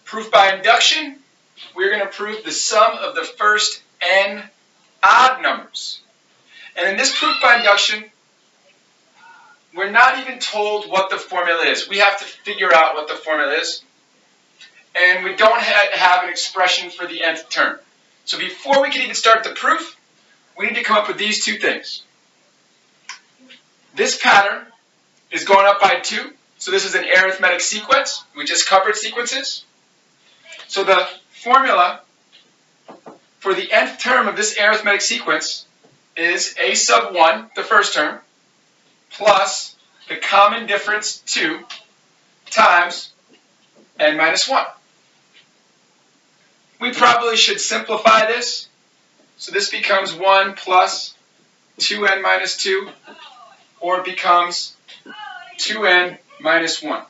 Proof by induction, we're going to prove the sum of the first n odd numbers. And in this proof by induction, we're not even told what the formula is. We have to figure out what the formula is. And we don't have an expression for the nth term. So before we can even start the proof, we need to come up with these two things. This pattern is going up by 2. So this is an arithmetic sequence. We just covered sequences. So the formula for the nth term of this arithmetic sequence is a sub 1, the first term, plus the common difference 2 times n minus 1. We probably should simplify this. So this becomes 1 plus 2n minus 2, or it becomes 2n minus 1.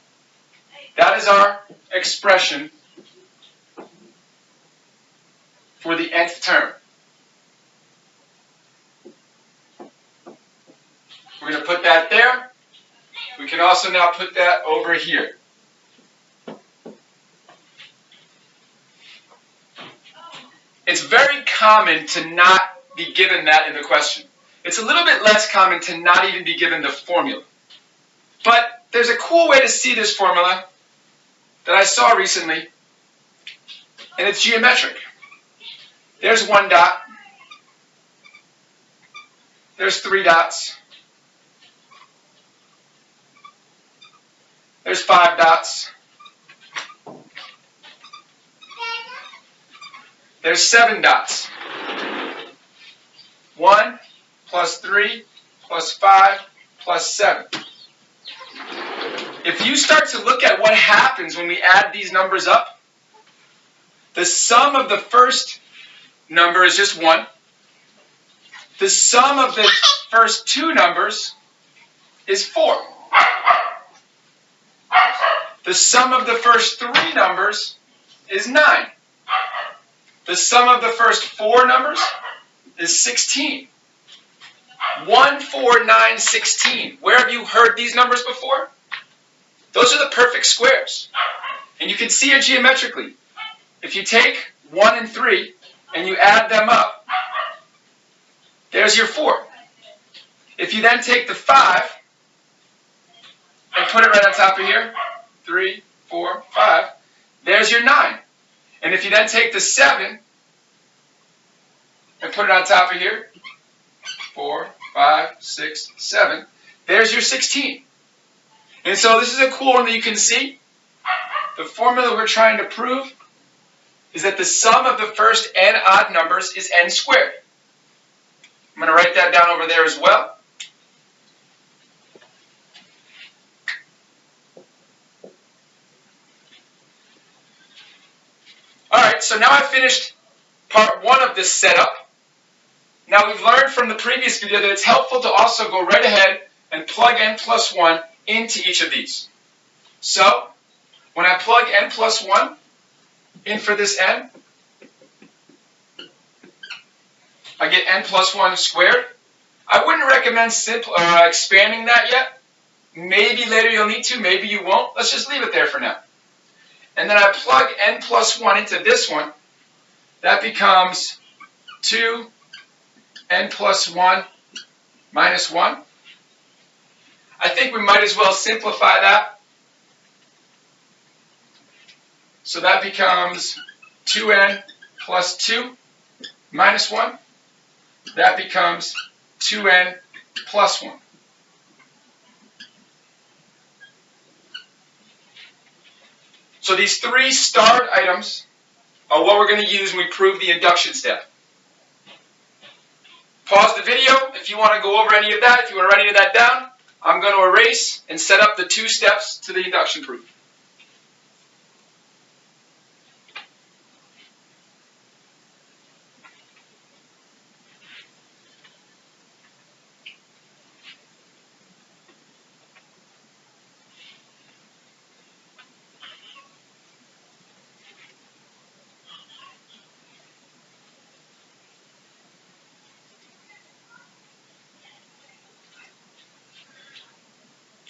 That is our expression for the nth term. We're going to put that there. We can also now put that over here. It's very common to not be given that in the question. It's a little bit less common to not even be given the formula. But there's a cool way to see this formula that I saw recently, and it's geometric. There's 1 dot. There's 3 dots. There's 5 dots. There's 7 dots. 1 plus 3 plus 5 plus 7. If you start to look at what happens when we add these numbers up, the sum of the first number is just 1. The sum of the first 2 numbers is 4. The sum of the first 3 numbers is 9. The sum of the first 4 numbers is 16. 1, 4, 9, 16. Where have you heard these numbers before? Those are the perfect squares. And you can see it geometrically. If you take 1 and 3 and you add them up, there's your 4. If you then take the 5 and put it right on top of here, 3, 4, 5, there's your 9. And if you then take the 7 and put it on top of here, 4, 5, 6, 7, there's your 16. And so this is a cool one that you can see. The formula we're trying to prove is that the sum of the first n odd numbers is n squared. I'm going to write that down over there as well. Alright, so now I've finished part 1 of this setup. Now we've learned from the previous video that it's helpful to also go right ahead and plug n plus 1 into each of these. So, when I plug n plus 1 in for this n, I get n plus 1 squared. I wouldn't recommend expanding that yet. Maybe later you'll need to, maybe you won't. Let's just leave it there for now. And then I plug n plus 1 into this one. That becomes 2 n plus 1 minus 1. I think we might as well simplify that. So that becomes 2n plus 2 minus 1. That becomes 2n plus 1. So these 3 starred items are what we're going to use when we prove the induction step. Pause the video if you want to go over any of that, if you want to write any of that down. I'm going to erase and set up the 2 steps to the induction proof.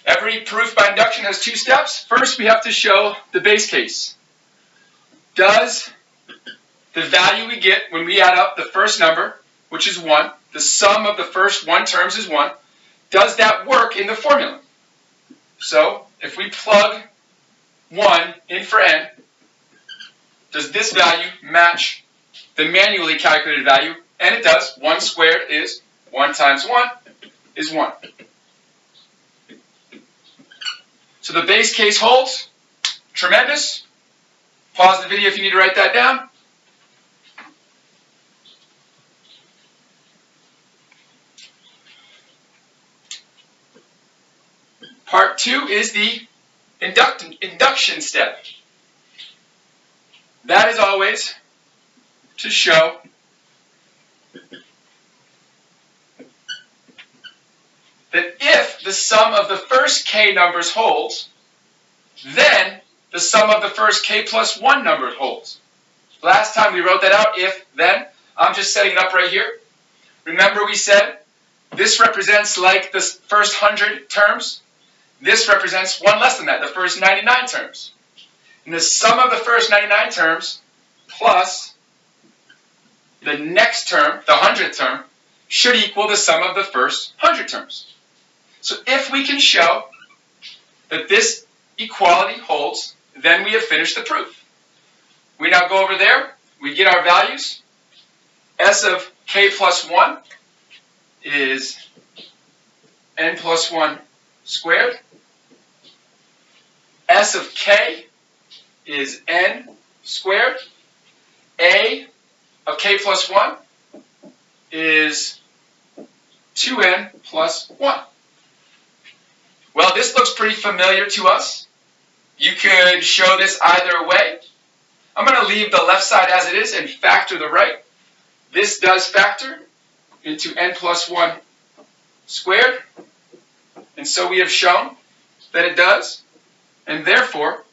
Every proof by induction has 2 steps. First, we have to show the base case. does the value we get when we add up the first number, which is 1, the sum of the first 1 terms is 1, does that work in the formula? So if we plug 1 in for n, does this value match the manually calculated value? And it does. 1 squared is 1 times 1 is 1. So the base case holds. Tremendous. Pause the video if you need to write that down. Part 2 is the induction step. That is always to show that if the sum of the first k numbers holds, then the sum of the first k plus 1 numbers holds. Last time we wrote that out, if, then. I'm just setting it up right here. Remember we said this represents like the first 100 terms. This represents one less than that, the first 99 terms. And the sum of the first 99 terms plus the next term, the 100th term, should equal the sum of the first 100 terms. So if we can show that this equality holds, then we have finished the proof. We now go over there, we get our values. S of k plus 1 is n plus 1 squared. S of k is n squared. A of k plus 1 is 2n plus 1. Well, this looks pretty familiar to us. You could show this either way. I'm going to leave the left side as it is and factor the right. This does factor into n plus 1 squared. And so we have shown that it does. And therefore,